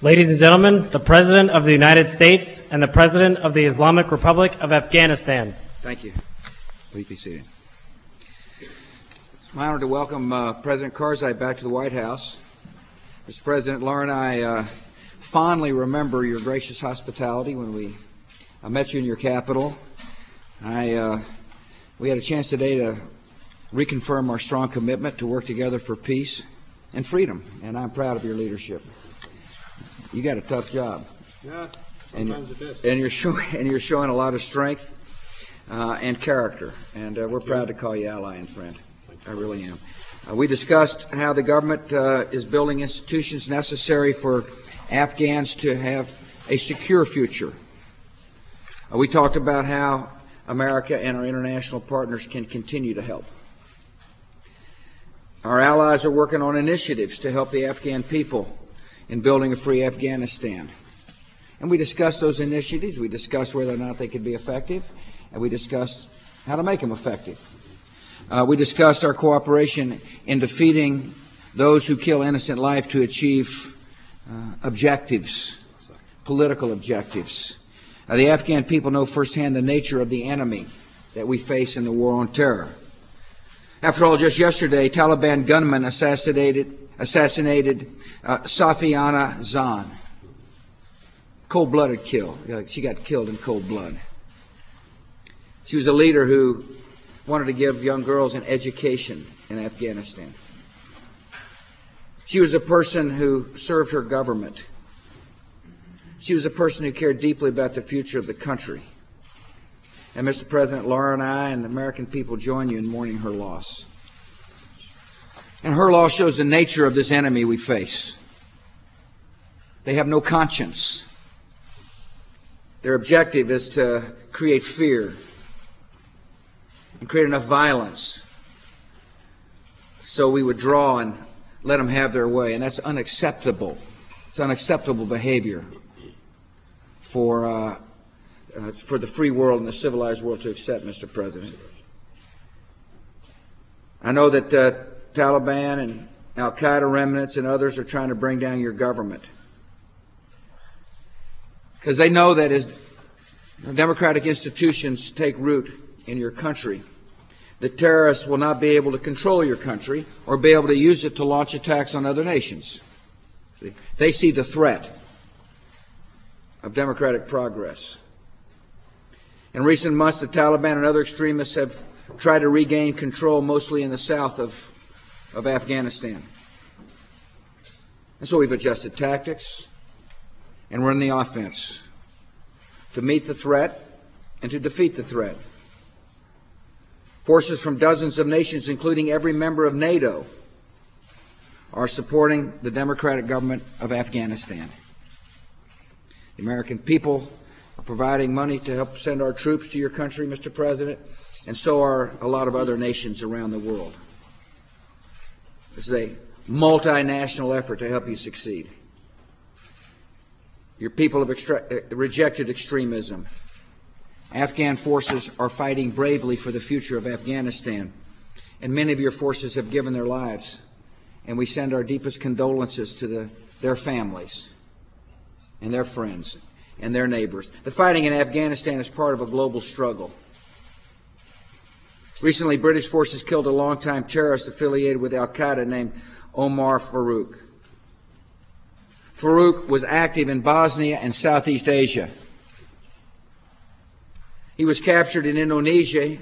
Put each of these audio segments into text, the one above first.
Ladies and gentlemen, the President of the United States and the President of the Islamic Republic of Afghanistan. Thank you. Please be seated. It's my honor to welcome President Karzai back to the White House. Mr. President, Laura and I fondly remember your gracious hospitality when I met you in your capital. We had a chance today to reconfirm our strong commitment to work together for peace and freedom, and I'm proud of your leadership. You got a tough job. Yeah, sometimes it is. And you're showing a lot of strength and character, and we're proud to call you ally and friend. I really am. We discussed how the government is building institutions necessary for Afghans to have a secure future. We talked about how America and our international partners can continue to help. Our allies are working on initiatives to help the Afghan people in building a free Afghanistan. And we discussed those initiatives. We discussed whether or not they could be effective, and we discussed how to make them effective. We discussed our cooperation in defeating those who kill innocent life to achieve objectives, political objectives. The Afghan people know firsthand the nature of the enemy that we face in the war on terror. After all, just yesterday, Taliban gunmen assassinated Safiana Zan. Cold-blooded kill. She got killed in cold blood. She was a leader who wanted to give young girls an education in Afghanistan. She was a person who served her government. She was a person who cared deeply about the future of the country. And Mr. President, Laura and I and the American people join you in mourning her loss. And her loss shows the nature of this enemy we face. They have no conscience. Their objective is to create fear and create enough violence so we would draw and let them have their way. And that's unacceptable. It's unacceptable behavior for the free world and the civilized world to accept, Mr. President. I know that Taliban and Al-Qaeda remnants and others are trying to bring down your government because they know that as democratic institutions take root in your country, the terrorists will not be able to control your country or be able to use it to launch attacks on other nations. They see the threat of democratic progress. In recent months, the Taliban and other extremists have tried to regain control mostly in the south of Afghanistan. And so we've adjusted tactics and we're in the offense to meet the threat and to defeat the threat. Forces from dozens of nations, including every member of NATO, are supporting the democratic government of Afghanistan. The American people are providing money to help send our troops to your country, Mr. President, and so are a lot of other nations around the world. This is a multinational effort to help you succeed. Your people have rejected extremism. Afghan forces are fighting bravely for the future of Afghanistan, and many of your forces have given their lives, and we send our deepest condolences to their families and their friends and their neighbors. The fighting in Afghanistan is part of a global struggle. Recently, British forces killed a longtime terrorist affiliated with Al-Qaeda named Omar Farouk. Farouk was active in Bosnia and Southeast Asia. He was captured in Indonesia.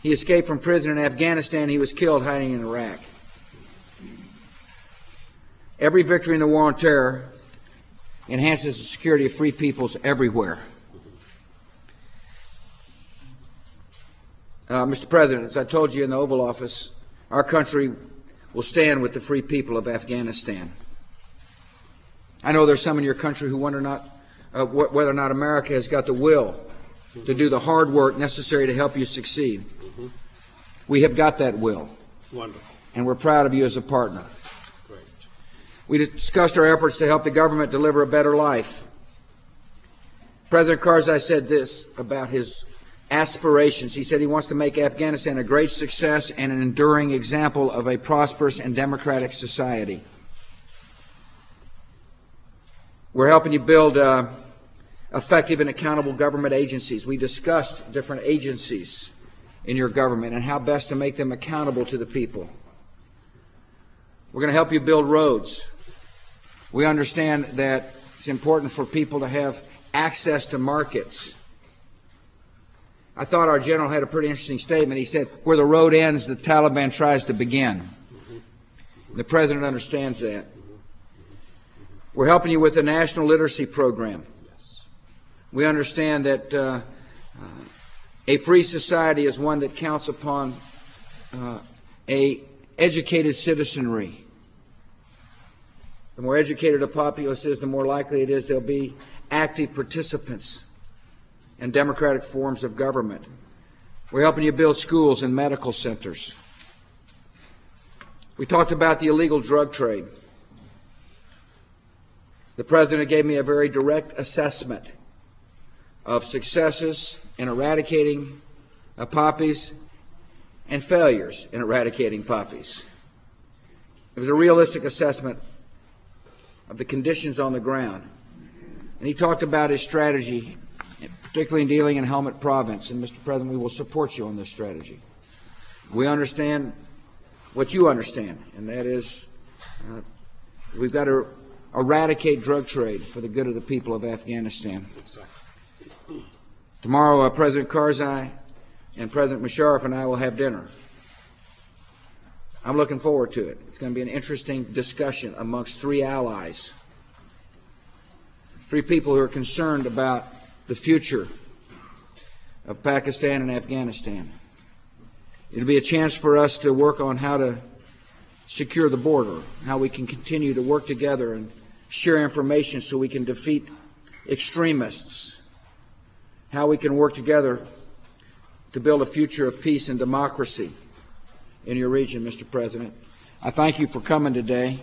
He escaped from prison in Afghanistan. He was killed hiding in Iraq. Every victory in the war on terror enhances the security of free peoples everywhere. Mr. President, as I told you in the Oval Office, our country will stand with the free people of Afghanistan. I know there's some in your country who wonder whether or not America has got the will to do the hard work necessary to help you succeed. We have got that will. Wonderful. And we're proud of you as a partner. Great. We discussed our efforts to help the government deliver a better life. President Karzai said this about his aspirations. He said he wants to make Afghanistan a great success and an enduring example of a prosperous and democratic society. We're helping you build effective and accountable government agencies. We discussed different agencies in your government and how best to make them accountable to the people. We're going to help you build roads. We understand that it's important for people to have access to markets. I thought our general had a pretty interesting statement. He said, where the road ends, the Taliban tries to begin. The President understands that. We're helping you with the National Literacy Program. We understand that a free society is one that counts upon a educated citizenry. The more educated a populace is, the more likely it is they'll be active participants in democratic forms of government. We're helping you build schools and medical centers. We talked about the illegal drug trade. The President gave me a very direct assessment of successes in eradicating poppies and failures in eradicating poppies. It was a realistic assessment of the conditions on the ground. And he talked about his strategy, particularly in dealing in Helmand Province. And, Mr. President, we will support you on this strategy. We understand what you understand, and that is we've got to eradicate drug trade for the good of the people of Afghanistan. Tomorrow, President Karzai and President Musharraf and I will have dinner. I'm looking forward to it. It's going to be an interesting discussion amongst three allies, three people who are concerned about the future of Pakistan and Afghanistan. It'll be a chance for us to work on how to secure the border, how we can continue to work together and share information so we can defeat extremists, how we can work together to build a future of peace and democracy in your region, Mr. President. I thank you for coming today.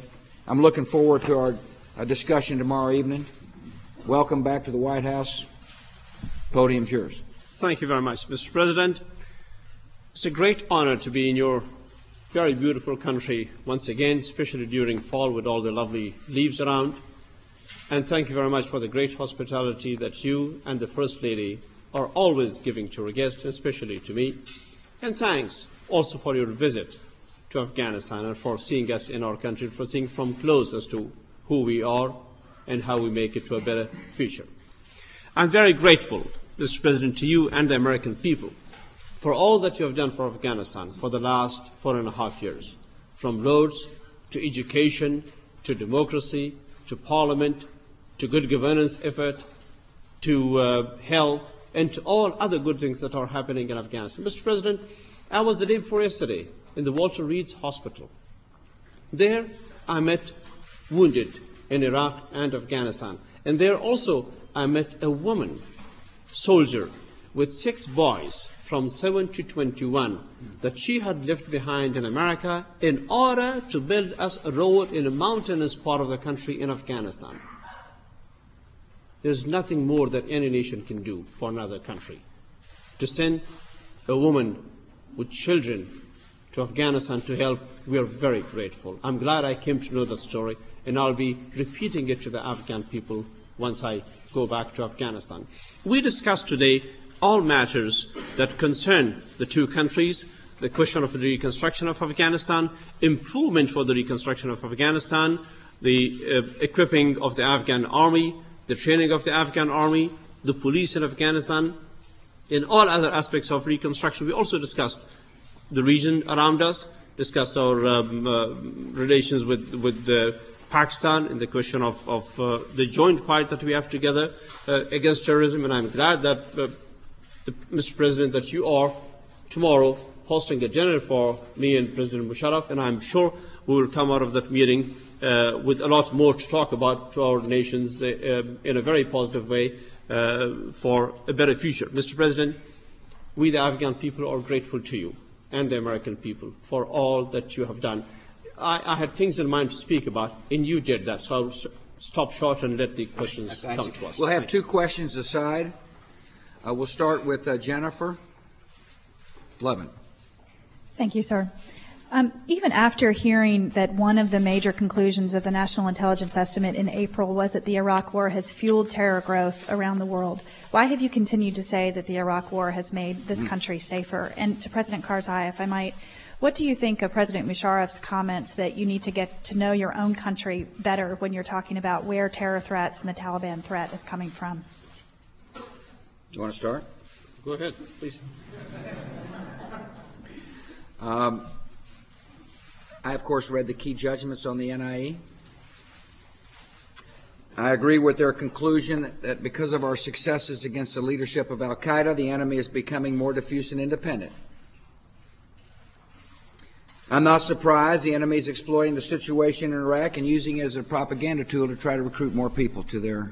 I'm looking forward to our discussion tomorrow evening. Welcome back to the White House. Podium's yours. Thank you very much, Mr. President. It's a great honor to be in your very beautiful country once again, especially during fall with all the lovely leaves around. And thank you very much for the great hospitality that you and the First Lady are always giving to our guests, especially to me. And thanks also for your visit to Afghanistan and for seeing us in our country, for seeing from close as to who we are and how we make it to a better future. I'm very grateful, Mr. President, to you and the American people for all that you have done for Afghanistan for the last 4.5 years, from roads to education to democracy to parliament to good governance effort to health and to all other good things that are happening in Afghanistan. Mr. President, I was the day before yesterday in the Walter Reed's Hospital. There I met wounded in Iraq and Afghanistan. And there also I met a woman soldier with 6 boys from 7 to 21 that she had left behind in America in order to build us a road in a mountainous part of the country in Afghanistan. There's nothing more that any nation can do for another country. To send a woman with children to Afghanistan to help, we are very grateful. I'm glad I came to know that story, and I'll be repeating it to the Afghan people once I go back to Afghanistan. We discussed today all matters that concern the two countries, the question of the reconstruction of Afghanistan, improvement for the reconstruction of Afghanistan, the equipping of the Afghan army, the training of the Afghan army, the police in Afghanistan, in all other aspects of reconstruction. We also discussed the region around us, discussed our relations with Pakistan in the question of the joint fight that we have together against terrorism. And I'm glad that, Mr. President, that you are tomorrow hosting a dinner for me and President Musharraf, and I'm sure we will come out of that meeting with a lot more to talk about to our nations in a very positive way for a better future. Mr. President, we the Afghan people are grateful to you and the American people for all that you have done. I had things in mind to speak about, and you did that, so I'll stop short and let the questions come to us. We'll have 2 questions aside. We'll start with Jennifer Levin. Thank you, sir. Even after hearing that one of the major conclusions of the National Intelligence Estimate in April was that the Iraq War has fueled terror growth around the world, why have you continued to say that the Iraq War has made this country safer? And to President Karzai, if I might, what do you think of President Musharraf's comments that you need to get to know your own country better when you're talking about where terror threats and the Taliban threat is coming from? You want to start? Go ahead, please. I, of course, read the key judgments on the NIE. I agree with their conclusion that because of our successes against the leadership of al-Qaeda, the enemy is becoming more diffuse and independent. I'm not surprised the enemy is exploiting the situation in Iraq and using it as a propaganda tool to try to recruit more people to their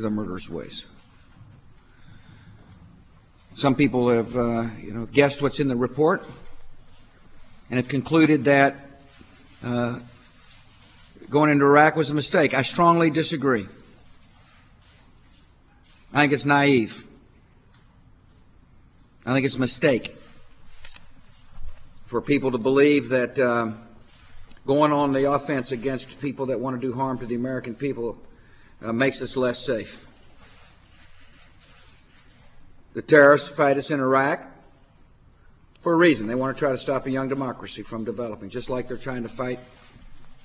murderous ways. Some people have, guessed what's in the report and have concluded that going into Iraq was a mistake. I strongly disagree. I think it's naive. I think it's a mistake for people to believe that going on the offense against people that want to do harm to the American people makes us less safe. The terrorists fight us in Iraq for a reason. They want to try to stop a young democracy from developing, just like they're trying to fight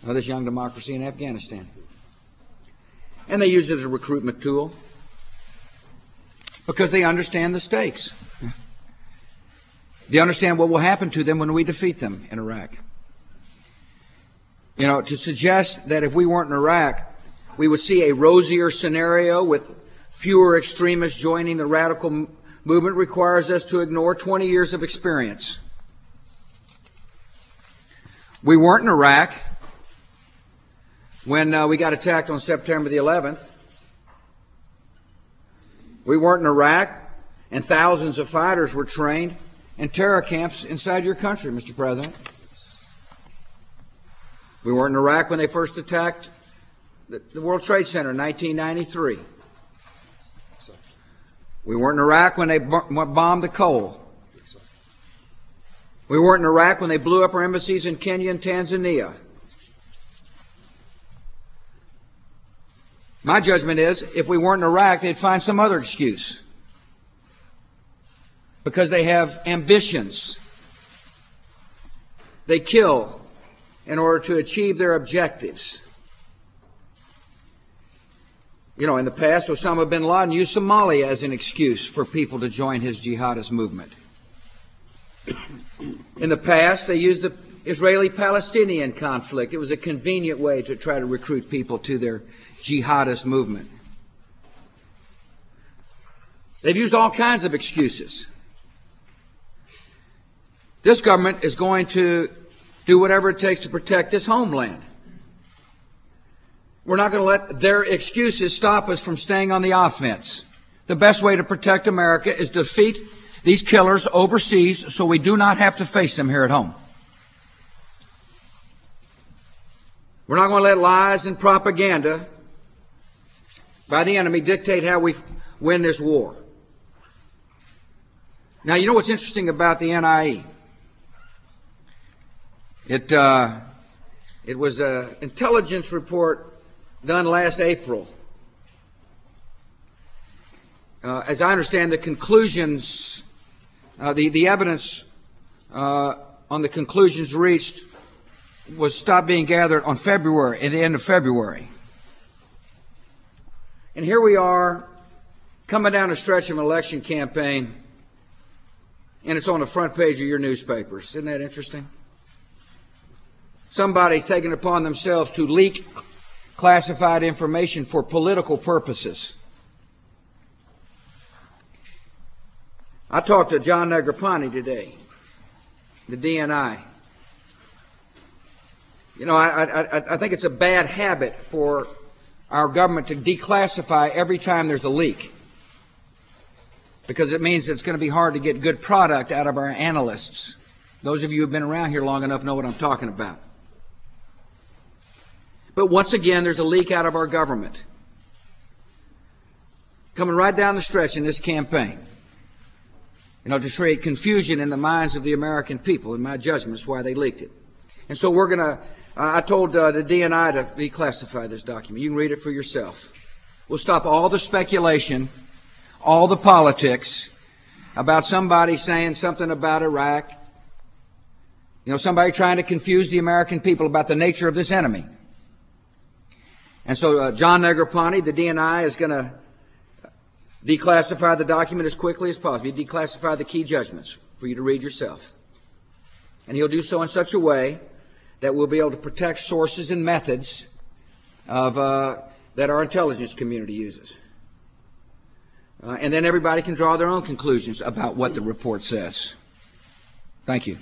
this young democracy in Afghanistan. And they use it as a recruitment tool because they understand the stakes. They understand what will happen to them when we defeat them in Iraq. To suggest that if we weren't in Iraq, we would see a rosier scenario with fewer extremists joining the radical movement requires us to ignore 20 years of experience. We weren't in Iraq when we got attacked on September the 11th. We weren't in Iraq and thousands of fighters were trained in terror camps inside your country, Mr. President. We weren't in Iraq when they first attacked the World Trade Center in 1993. We weren't in Iraq when they bombed the coal. We weren't in Iraq when they blew up our embassies in Kenya and Tanzania. My judgment is, if we weren't in Iraq, they'd find some other excuse. Because they have ambitions. They kill in order to achieve their objectives. In the past, Osama bin Laden used Somalia as an excuse for people to join his jihadist movement. In the past, they used the Israeli-Palestinian conflict. It was a convenient way to try to recruit people to their jihadist movement. They've used all kinds of excuses. This government is going to do whatever it takes to protect this homeland. We're not going to let their excuses stop us from staying on the offense. The best way to protect America is to defeat these killers overseas so we do not have to face them here at home. We're not going to let lies and propaganda by the enemy dictate how we win this war. Now, you know what's interesting about the NIE? It was an intelligence report done last April. As I understand, the conclusions, the evidence on the conclusions reached was stopped being gathered on February, at the end of February. And here we are, coming down a stretch of an election campaign, and it's on the front page of your newspapers. Isn't that interesting? Somebody's taken it upon themselves to leak classified information for political purposes. I talked to John Negroponte today, the DNI. I think it's a bad habit for our government to declassify every time there's a leak, because it means it's going to be hard to get good product out of our analysts. Those of you who have been around here long enough know what I'm talking about. But once again, there's a leak out of our government, coming right down the stretch in this campaign. to create confusion in the minds of the American people. In my judgment, is why they leaked it. And so we're going to, I told the DNI to declassify this document. You can read it for yourself. We'll stop all the speculation, all the politics about somebody saying something about Iraq, somebody trying to confuse the American people about the nature of this enemy. And so John Negroponte, the DNI, is going to declassify the document as quickly as possible. He declassify the key judgments for you to read yourself. And he'll do so in such a way that we'll be able to protect sources and methods of that our intelligence community uses. And then everybody can draw their own conclusions about what the report says. Thank you.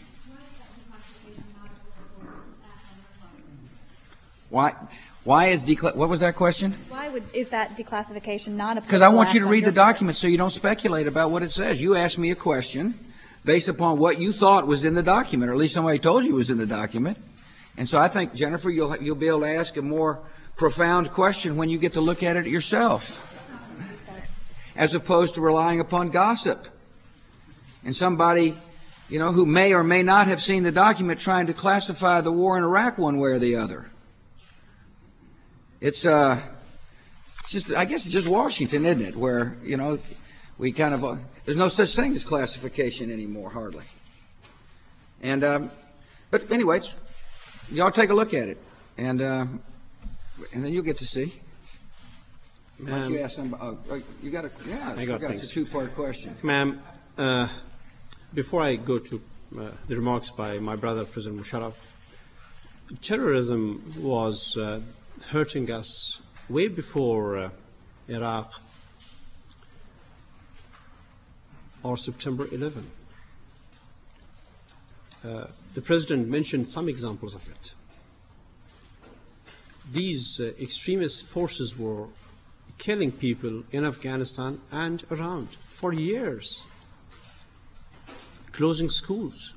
Why is what was that question? Is that declassification not a Because I want you to read the document so you don't speculate about what it says. You asked me a question based upon what you thought was in the document, or at least somebody told you was in the document. And so I think, Jennifer, you'll be able to ask a more profound question when you get to look at it yourself, as opposed to relying upon gossip and somebody, who may or may not have seen the document trying to classify the war in Iraq one way or the other. It's just, I guess it's just Washington, isn't it? Where, we kind of, there's no such thing as classification anymore, hardly. And, but anyway, y'all take a look at it, and then you'll get to see. Why don't you ask somebody? You got it's a two-part question. Ma'am, before I go to the remarks by my brother, President Musharraf, terrorism was hurting us way before Iraq or September 11. The President mentioned some examples of it. These extremist forces were killing people in Afghanistan and around for years, closing schools,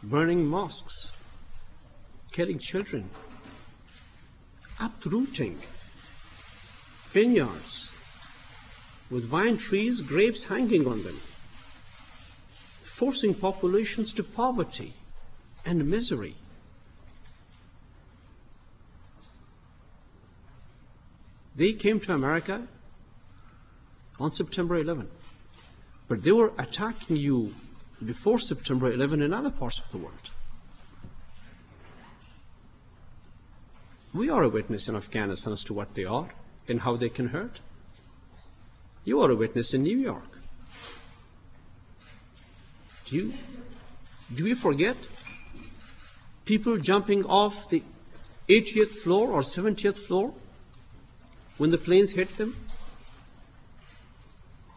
burning mosques, killing children, uprooting vineyards with vine trees, grapes hanging on them, forcing populations to poverty and misery. They came to America on September 11, but they were attacking you before September 11 in other parts of the world. We are a witness in Afghanistan as to what they are and how they can hurt. You are a witness in New York. Do we forget people jumping off the 80th floor or 70th floor when the planes hit them?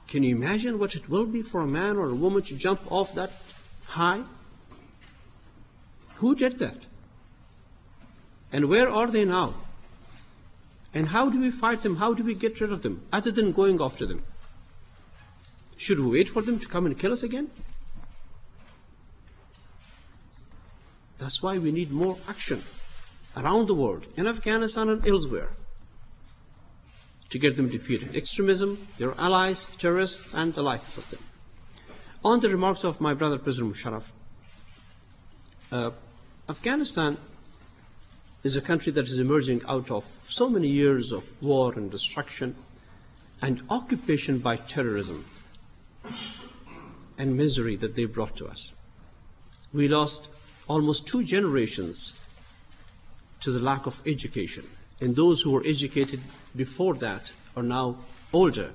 Can you imagine what it will be for a man or a woman to jump off that high? Who did that? And where are they now? And how do we fight them? How do we get rid of them, other than going after them? Should we wait for them to come and kill us again? That's why we need more action around the world, in Afghanistan and elsewhere, to get them defeated. Extremism, their allies, terrorists, and the likes of them. On the remarks of my brother, President Musharraf, Afghanistan is a country that is emerging out of so many years of war and destruction and occupation by terrorism and misery that they brought to us. We lost almost 2 generations to the lack of education, and those who were educated before that are now older.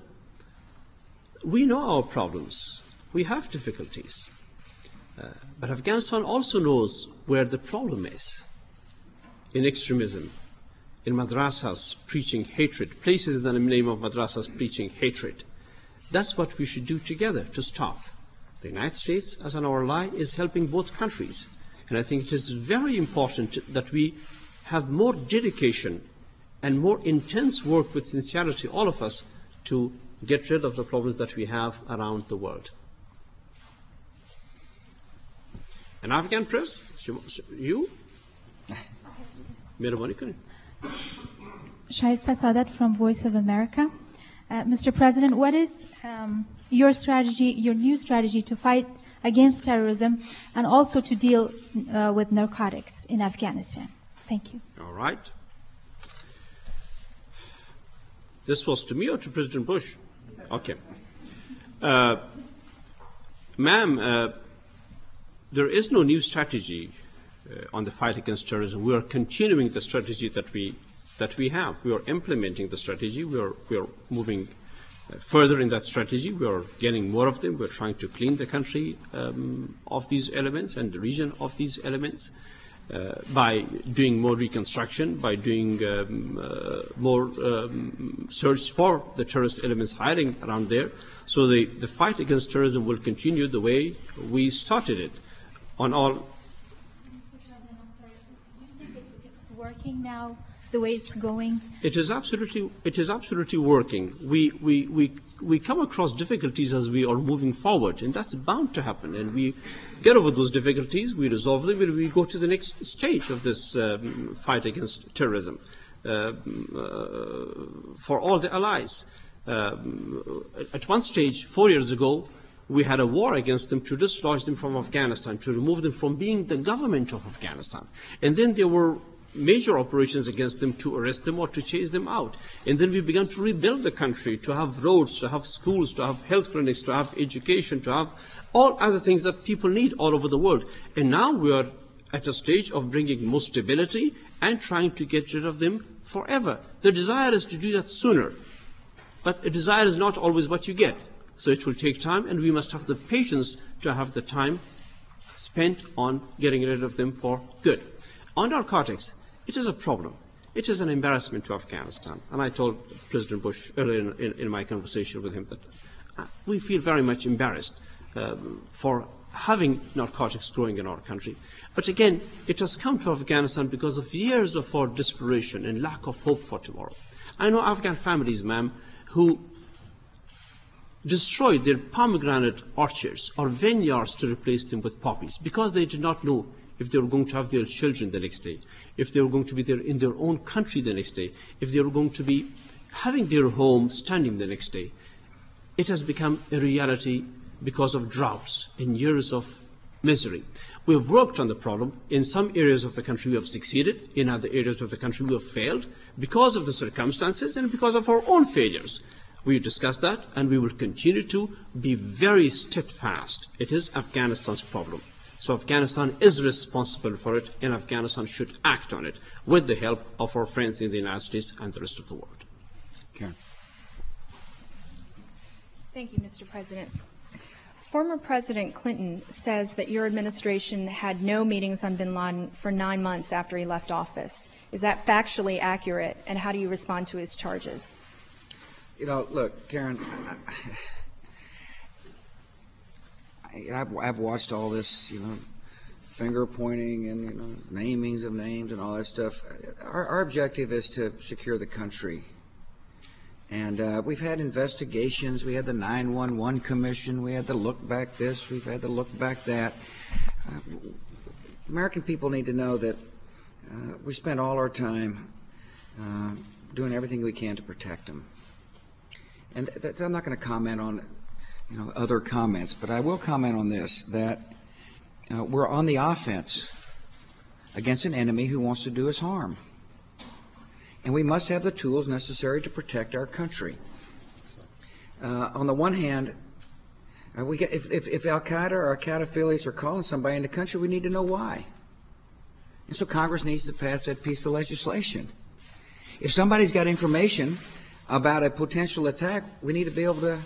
We know our problems. We have difficulties. But Afghanistan also knows where the problem is. In extremism, in madrasas preaching hatred, places in the name of madrasas preaching hatred. That's what we should do together to stop. The United States, as an ally, is helping both countries. And I think it is very important that we have more dedication and more intense work with sincerity, all of us, to get rid of the problems that we have around the world. An Afghan press? You? Shaista Sadat from Voice of America. Mr. President, what is your strategy, your new strategy to fight against terrorism and also to deal with narcotics in Afghanistan? Thank you. All right. This was to me or to President Bush? Okay. Ma'am, there is no new strategy on the fight against terrorism. We are continuing the strategy that we have. We are implementing the strategy. We are moving further in that strategy. We are getting more of them. We are trying to clean the country of these elements and the region of these elements by doing more reconstruction, by doing more search for the terrorist elements hiding around there. So the fight against terrorism will continue the way we started it on all. Mr. President, I'm sorry. Do you think it's working now the way it's going? It is absolutely working. We come across difficulties as we are moving forward, and that's bound to happen. And we get over those difficulties, we resolve them, and we go to the next stage of this fight against terrorism for all the allies. At one stage, 4 years ago, we had a war against them to dislodge them from Afghanistan, to remove them from being the government of Afghanistan. And then there were major operations against them to arrest them or to chase them out. And then we began to rebuild the country, to have roads, to have schools, to have health clinics, to have education, to have all other things that people need all over the world. And now we are at a stage of bringing more stability and trying to get rid of them forever. The desire is to do that sooner. But a desire is not always what you get. So it will take time, and we must have the patience to have the time spent on getting rid of them for good. On narcotics, it is a problem. It is an embarrassment to Afghanistan. And I told President Bush earlier in my conversation with him that we feel very much embarrassed for having narcotics growing in our country. But again, it has come to Afghanistan because of years of our desperation and lack of hope for tomorrow. I know Afghan families, ma'am, who destroyed their pomegranate orchards or vineyards to replace them with poppies because they did not know if they were going to have their children the next day, if they were going to be there in their own country the next day, if they were going to be having their home standing the next day. It has become a reality because of droughts and years of misery. We have worked on the problem. In some areas of the country we have succeeded. In other areas of the country we have failed because of the circumstances and because of our own failures. We discussed that, and we will continue to be very steadfast. It is Afghanistan's problem. So Afghanistan is responsible for it, and Afghanistan should act on it with the help of our friends in the United States and the rest of the world. Karen. Thank you, Mr. President. Former President Clinton says that your administration had no meetings on bin Laden for 9 months after he left office. Is that factually accurate, and how do you respond to his charges? You know, look, Karen, I've watched all this, finger pointing and, namings of names and all that stuff. Our objective is to secure the country. And we've had investigations. We had the 911 Commission. We had the look back this. We've had the look back that. American people need to know that we spend all our time doing everything we can to protect them. And I'm not going to comment on, other comments, but I will comment on this, that we're on the offense against an enemy who wants to do us harm. And we must have the tools necessary to protect our country. On the one hand, if Al-Qaeda or Al-Qaeda affiliates are calling somebody in the country, we need to know why. And so Congress needs to pass that piece of legislation. If somebody's got information about a potential attack, we need to be able to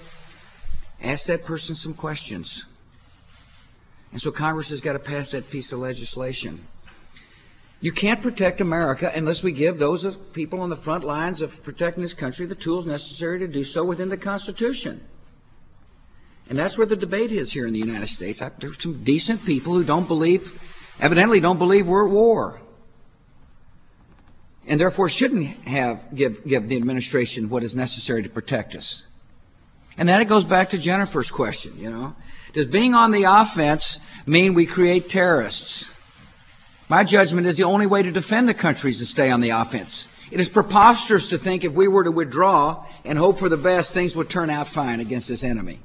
ask that person some questions. And so Congress has got to pass that piece of legislation. You can't protect America unless we give those people on the front lines of protecting this country the tools necessary to do so within the Constitution. And that's where the debate is here in the United States. There's some decent people who evidently don't believe we're at war, and therefore shouldn't give the administration what is necessary to protect us. And then it goes back to Jennifer's question, Does being on the offense mean we create terrorists? My judgment is the only way to defend the country is to stay on the offense. It is preposterous to think if we were to withdraw and hope for the best, things would turn out fine against this enemy.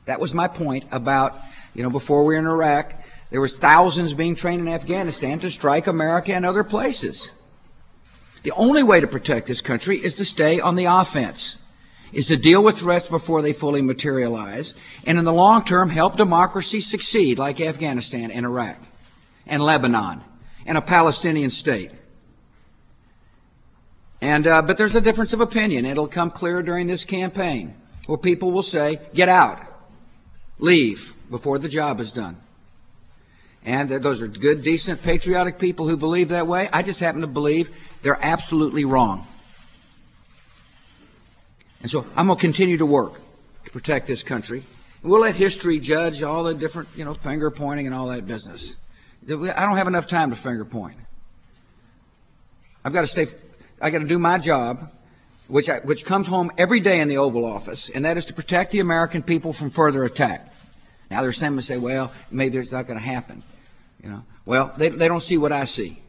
That was my point about, before we were in Iraq, there was thousands being trained in Afghanistan to strike America and other places. The only way to protect this country is to stay on the offense, is to deal with threats before they fully materialize, and in the long term help democracy succeed like Afghanistan and Iraq and Lebanon and a Palestinian state. But there's a difference of opinion. It'll come clear during this campaign where people will say, get out, leave before the job is done. And those are good, decent, patriotic people who believe that way. I just happen to believe they're absolutely wrong. And so I'm going to continue to work to protect this country. And we'll let history judge all the different, finger pointing and all that business. I don't have enough time to finger point. I've got to do my job, which comes home every day in the Oval Office, and that is to protect the American people from further attack. Now there's some who say, well, maybe it's not going to happen. Well, they don't see what I see.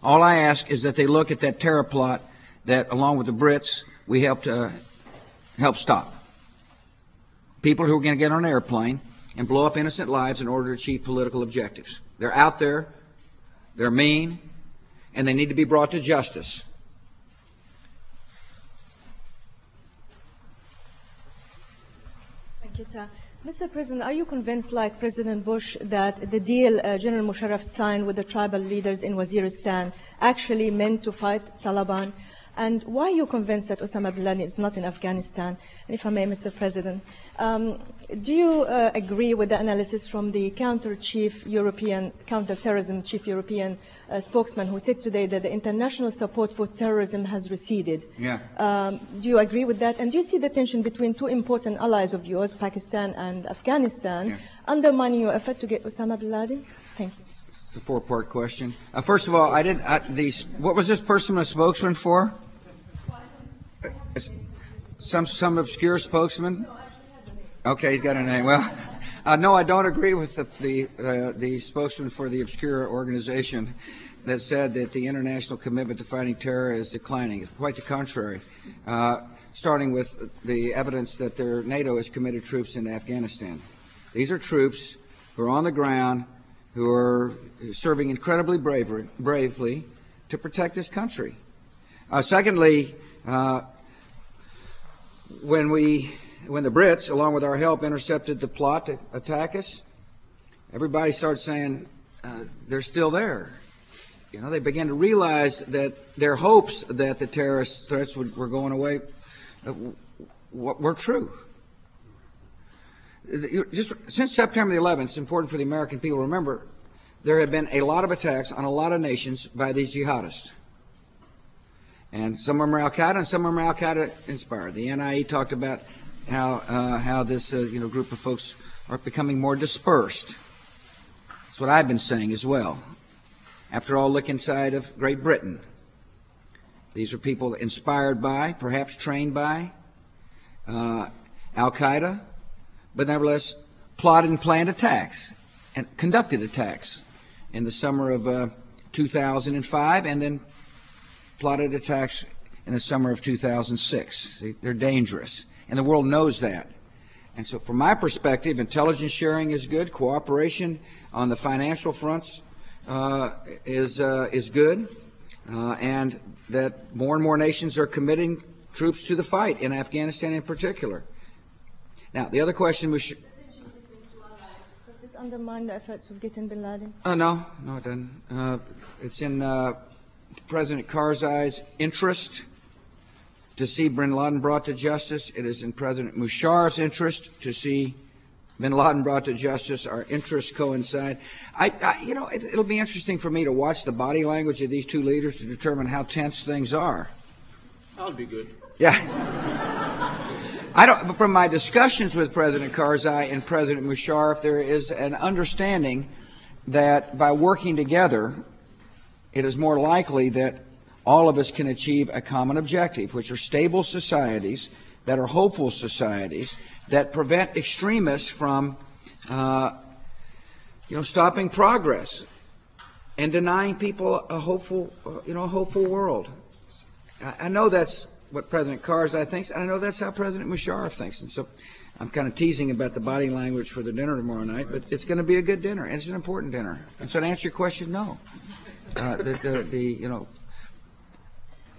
All I ask is that they look at that terror plot that, along with the Brits, we helped stop. People who are going to get on an airplane and blow up innocent lives in order to achieve political objectives. They're out there, they're mean, and they need to be brought to justice. Thank you, sir. Mr. President, are you convinced, like President Bush, that the deal General Musharraf signed with the tribal leaders in Waziristan actually meant to fight Taliban? And why are you convinced that Osama bin Laden is not in Afghanistan? And if I may, Mr. President, do you agree with the analysis from the counter-terrorism chief European spokesman who said today that the international support for terrorism has receded? Yeah. Do you agree with that? And do you see the tension between two important allies of yours, Pakistan and Afghanistan, undermining your effort to get Osama bin Laden? Thank you. It's a four-part question. First of all, what was this person a spokesman for? Some obscure spokesman? Okay, he's got a name. Well, no, I don't agree with the spokesman for the obscure organization that said that the international commitment to fighting terror is declining. Quite the contrary. Starting with the evidence that NATO has committed troops in Afghanistan. These are troops who are on the ground, who are serving incredibly bravely to protect this country. Secondly, when the Brits, along with our help, intercepted the plot to attack us, everybody started saying they're still there. They began to realize that their hopes that the terrorist threats were going away were true. Just since September the 11th, it's important for the American people to remember there have been a lot of attacks on a lot of nations by these jihadists. And some of them are al-Qaeda and some of them are al-Qaeda inspired. The NIE talked about how this group of folks are becoming more dispersed. That's what I've been saying as well. After all, look inside of Great Britain. These are people inspired by, perhaps trained by, al-Qaeda, but nevertheless plotted and planned attacks and conducted attacks in the summer of 2005 and then plotted attacks in the summer of 2006. They're dangerous, and the world knows that. And so from my perspective, intelligence sharing is good. Cooperation on the financial fronts is good, and that more and more nations are committing troops to the fight in Afghanistan in particular. Now, the other question was... Does this undermine the efforts of getting bin Laden? No, it doesn't. It's in President Karzai's interest to see bin Laden brought to justice. It is in President Musharraf's interest to see bin Laden brought to justice. Our interests coincide. It'll be interesting for me to watch the body language of these two leaders to determine how tense things are. That'll be good. Yeah. From my discussions with President Karzai and President Musharraf, there is an understanding that by working together, it is more likely that all of us can achieve a common objective, which are stable societies, that are hopeful societies, that prevent extremists from, stopping progress. and denying people a hopeful, a hopeful world. I know that's what President Karzai thinks, and I know that's how President Musharraf thinks. And so I'm kind of teasing about the body language for the dinner tomorrow night, but it's going to be a good dinner, and it's an important dinner. And so to answer your question, no.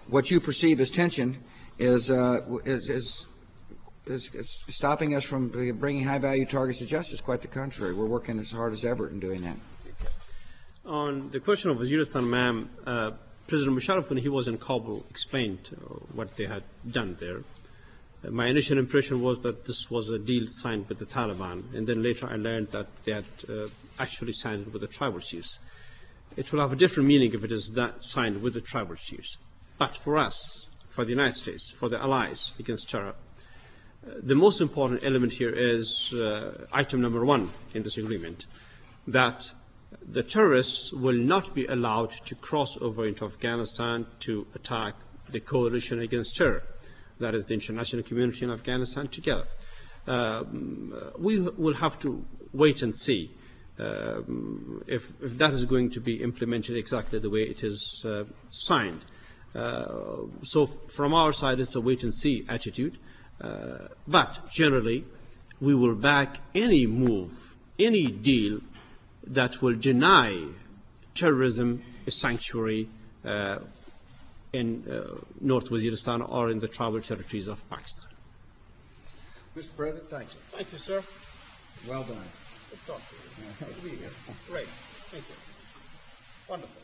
What you perceive as tension is stopping us from bringing high-value targets to justice. Quite the contrary. We're working as hard as ever in doing that. On the question of Waziristan, ma'am, President Musharraf, when he was in Kabul, explained what they had done there. My initial impression was that this was a deal signed with the Taliban, and then later I learned that they had actually signed it with the tribal chiefs. It will have a different meaning if it is that signed with the tribal chiefs. But for us, for the United States, for the allies against terror, the most important element here is item number 1 in this agreement, that the terrorists will not be allowed to cross over into Afghanistan to attack the coalition against terror. That is the international community in Afghanistan together. We will have to wait and see if that is going to be implemented exactly the way it is signed. So from our side, it's a wait-and-see attitude. But generally, we will back any move, any deal that will deny terrorism a sanctuary in North Waziristan or in the tribal territories of Pakistan. Mr. President, thank you. Thank you, sir. Well done. Good talk to you. Good to be here. Great. Thank you. Wonderful.